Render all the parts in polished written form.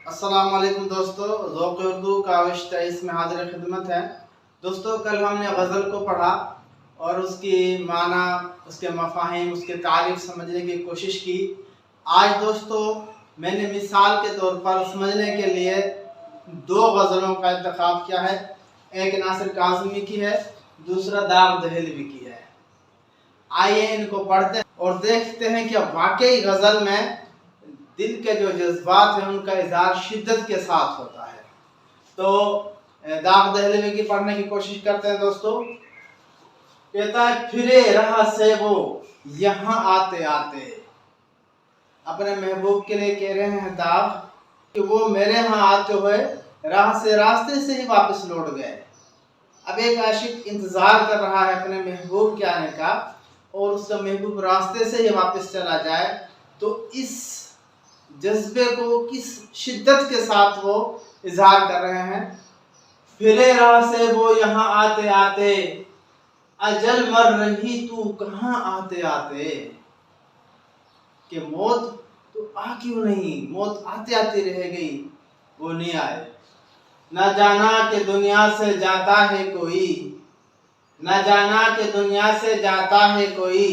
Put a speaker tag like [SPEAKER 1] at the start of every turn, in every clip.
[SPEAKER 1] अस्सलाम वालेकुम दोस्तों, ज़ौक़ उर्दू काविश 23 में हाज़िर खिदमत है। दोस्तों, कल हमने गज़ल को पढ़ा और उसकी माना, उसके मफ़ाहिम, उसके तारीफ़ समझने की कोशिश की। आज दोस्तों मैंने मिसाल के तौर पर समझने के लिए दो गज़लों का इंतख़ाब किया है। एक नासिर काज़मी की है, दूसरा दाग दहलवी की है। आइए इनको पढ़ते हैं और देखते हैं कि वाकई गज़ल में दिल के जो जज्बात हैं उनका इज़हार शिद्दत के साथ होता है। तो दाग दहलवी की पढ़ने की कोशिश करते हैं दोस्तों। कहता है, फिरे राह से वो यहाँ आते आते, अपने महबूब के लिए कह रहे हैं दाग कि वो मेरे यहाँ आते हुए रास्ते से ही वापस लौट गए। अब एक आशिक इंतजार कर रहा है अपने महबूब के आने का और उसका महबूब रास्ते से ही वापस चला जाए, तो इस जज्बे को किस शिद्दत के साथ वो इजहार कर रहे हैं। फिरे राह से वो यहाँ आते आते, अजल मर रही तू कहाँ आते आते। कि मौत तो आ क्यों नहीं, मौत आते आते रह गई, वो नहीं आए। न जाना कि दुनिया से जाता है कोई, न जाना कि दुनिया से जाता है कोई,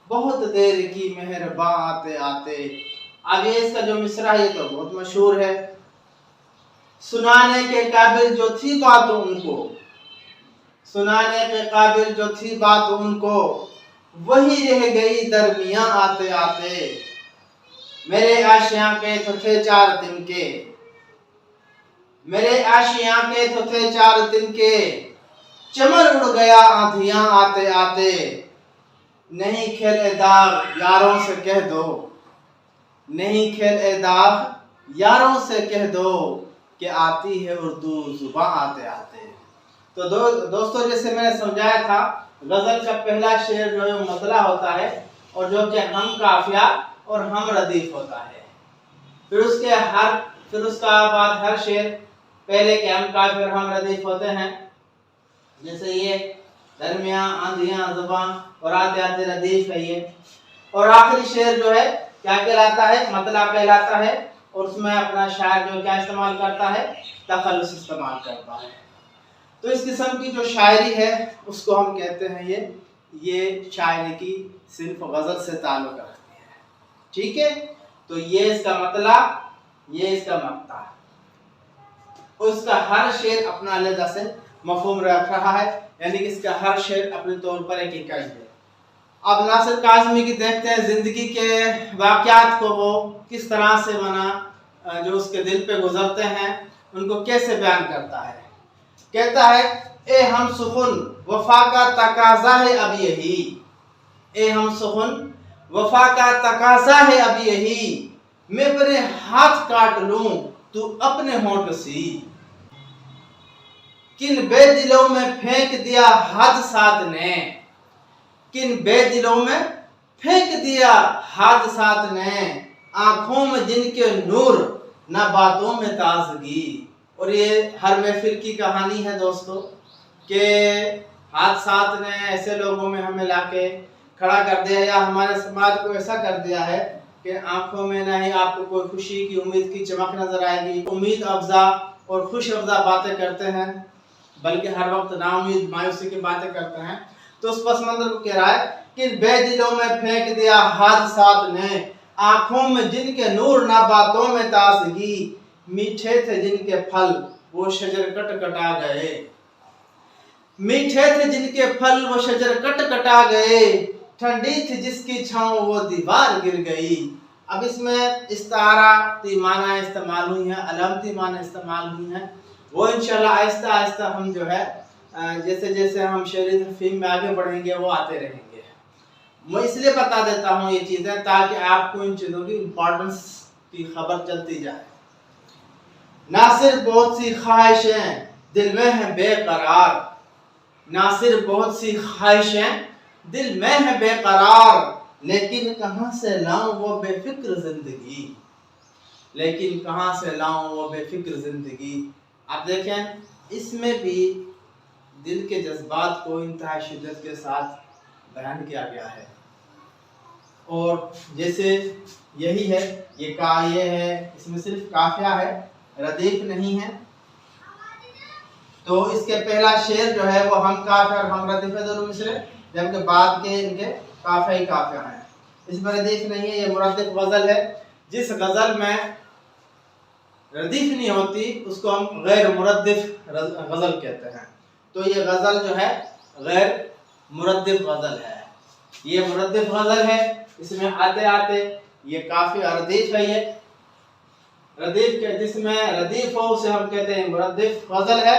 [SPEAKER 1] बहुत देर की मेहरबां आते आते। आगे इसका जो मिसरा है ये तो बहुत मशहूर है। सुनाने के काबिल जो थी बात उनको, सुनाने के काबिल जो थी बात उनको, वही रह गई दरमियां आते आते। मेरे आशियां के तो थे 4 दिन के, मेरे आशियां के तो थे 4 दिन के, चमन उड़ गया आंधियां आते आते। नहीं खेले दाग यारों से कह दो, नहीं खेले दाग यारों से कह दो, कि आती है उर्दू जुबां आते आते। तो दोस्तों, जैसे मैंने समझाया था, गजल का पहला शेर जो है मतला होता है और जो कि हम काफिया और हम रदीफ होता है। फिर उसका बाद हर शेर पहले के हम काफिया और हम रदीफ होते हैं। जैसे ये दरमिया, आंधियां, जुबां और आते आते रदीफ है ये। और आखिरी शेर जो है क्या कहलाता है, मतला कहलाता है। और उसमें अपना शायर जो क्या इस्तेमाल करता है, तखल्लुस इस्तेमाल करता है। तो इस किस्म की जो शायरी है उसको हम कहते हैं ये शायरी की सिर्फ गजल से ताल्लुक रखती है। ठीक है, तो ये इसका मतला, ये इसका मक्ता। उसका हर शेर अपना अलग से मफहूम रख रहा है, यानी कि इसका हर शेर अपने तौर पर एक इकाई है। अब नासिर काज़मी की देखते हैं जिंदगी के वाक़यात को वो किस तरह से जो उसके दिल पे गुजरते हैं उनको कैसे बयान करता है। कहता है, ए हम सुखुन वफा का तकाजा है अब यही, ए हम सुखुन वफा का तकाजा है अब यही, मैं अपने हाथ काट लूं तू अपने होंठ सी। किन बेदिलों में फेंक दिया हादसात ने, किन बेदिलों में फेंक दिया हादसात ने, आंखों में जिनके नूर न बातों में ताजगी। और ये हर महफिल की कहानी है दोस्तों, कि हादसात ने ऐसे लोगों में हमें लाके खड़ा कर दिया या हमारे समाज को ऐसा कर दिया है कि आंखों में ना ही आपको कोई खुशी की, उम्मीद की चमक नजर आएगी। उम्मीद अफजा और खुश अफजा बातें करते हैं, बल्कि हर वक्त नाउम्मीद मायूसी की बातें करते हैं। तो उस पस मंजर को कह रहा है कि बेदिलों में फेंक दिया हादसात ने, आंखों में जिनके नूर ना बातों में ताजगी, मीठे थे जिनके फल वो शजर कट कटा गए, मीठे थे जिनके फल वो शजर कट कटा गए, ठंडी थी जिसकी छांव वो दीवार गिर गई। अब इसमें इस्तारा माना इस्तेमाल हुई है, अलमती माना इस्तेमाल हुई है। वो इंशाल्लाह आहिस्ता आहिस्ता हम जो है जैसे जैसे हम शेरी तफहीम में आगे बढ़ेंगे वो आते रहेंगे। मैं इसलिए बता देता हूँ ये चीज़ें ताकि आपको इन चीज़ों की इम्पोर्टेंस की खबर चलती जाए। नासिर बहुत सी ख्वाहिशें दिल में हैं बेकरार, नासिर बहुत सी ख्वाहिशें दिल में हैं बेकरार, लेकिन कहाँ से लाऊं वो बेफिक्र जिंदगी, लेकिन कहाँ से लाऊं वो बेफिक्र जिंदगी। आप देखें, इसमें भी दिल के जज्बात को इंतहा शिद्दत के साथ बयान किया गया है। और जैसे यही है, ये है, इसमें सिर्फ काफिया है, रदीफ नहीं है। तो इसके पहला शेर जो है वो हम काफिया और हम रदीफ है दोनों मिसरे, जबकि बाद के इनके काफिया ही काफिया है। इसमें रदीफ नहीं है, ये मुरद्दिफ गजल है। जिस गजल में रदीफ नहीं होती उसको हम गैर मुरद्दिफ गजल कहते हैं। तो ये गजल जो है गैर मुरद्दिफ गजल है, ये मुरद्दिफ गजल है। इसमें आते आते ये काफी रदीफ है, ये रदीफ के जिसमें रदीफ हो उसे हम कहते हैं मुरद्दिफ गजल है,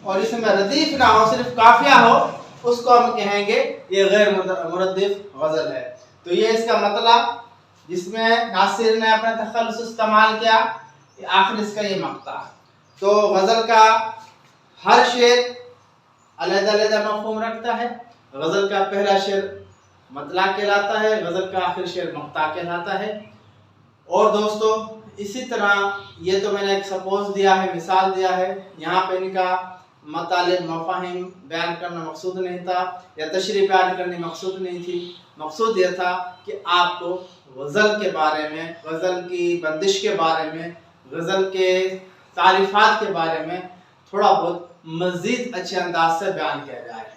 [SPEAKER 1] और इसमें रदीफ ना हो सिर्फ काफिया हो उसको हम कहेंगे ये गैर मुरद्दिफ गजल है। तो ये इसका मतलब, जिसमें नासिर ने अपना तखल्लुस इस्तेमाल किया, आखिर इसका ये मक्ता। तो गजल का हर शेर अलग-अलग मफ़हूम रखता है। गजल का पहला शेर मतला कहलाता है, गजल का आखिर शेर मक्ता कहलाता है। और दोस्तों इसी तरह ये तो मैंने एक सपोज दिया है, मिसाल दिया है, यहाँ पे इनका मतलब मफ़ाहिम बयान करना मकसूद नहीं था या तशरीह बयान करनी मकसूद नहीं थी। मकसूद यह था कि आपको गज़ल के बारे में, गज़ल की बंदिश के बारे में, गज़ल के तारीफ़ात के बारे में थोड़ा बहुत मज़ीद अच्छे अंदाज से बयान किया जाए।